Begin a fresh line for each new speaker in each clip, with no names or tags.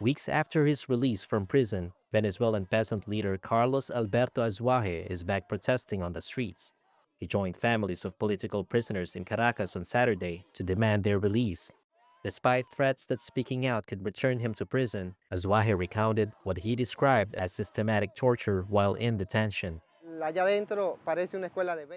Weeks after his release from prison, Venezuelan peasant leader Carlos Alberto Azuaje is back protesting on the streets. He joined families of political prisoners in Caracas on Saturday to demand their release. Despite threats that speaking out could return him to prison, Azuaje recounted what he described as systematic torture while in detention.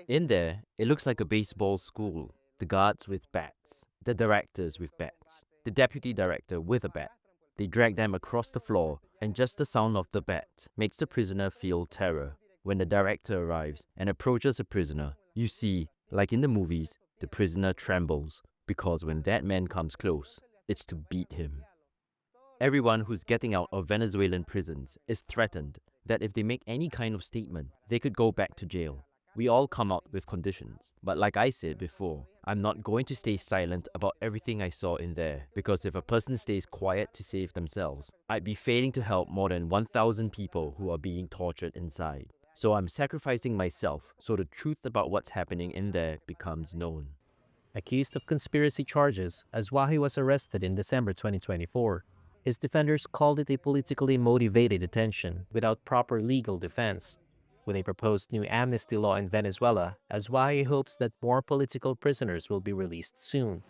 In there, it looks like a baseball school. The guards with bats, the directors with bats, the deputy director with a bat. They drag them across the floor, and just the sound of the bat makes the prisoner feel terror. When the director arrives and approaches a prisoner, you see, like in the movies, the prisoner trembles, because when that man comes close, it's to beat him. Everyone who's getting out of Venezuelan prisons is threatened that if they make any kind of statement, they could go back to jail. We all come out with conditions, but like I said before, I'm not going to stay silent about everything I saw in there, because if a person stays quiet to save themselves, I'd be failing to help more than 1,000 people who are being tortured inside. So I'm sacrificing myself so the truth about what's happening in there becomes known.
Accused of conspiracy charges, Azuaje was arrested in December 2024. His defenders called it a politically motivated detention without proper legal defense. With a proposed new amnesty law in Venezuela, Azuaje hopes that more political prisoners will be released soon.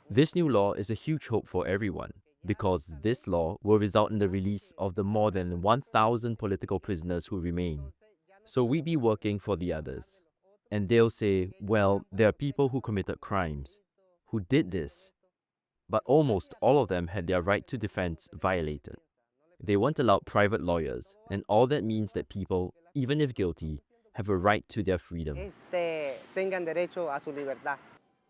This new law is a huge hope for everyone, because this law will result in the release of the more than 1,000 political prisoners who remain. So we be working for the others. And they'll say, well, there are people who committed crimes, who did this. But almost all of them had their right to defense violated. They weren't allowed private lawyers, and all that means that people, even if guilty, have a right to their freedom.
The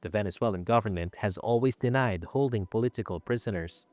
Venezuelan government has always denied holding political prisoners.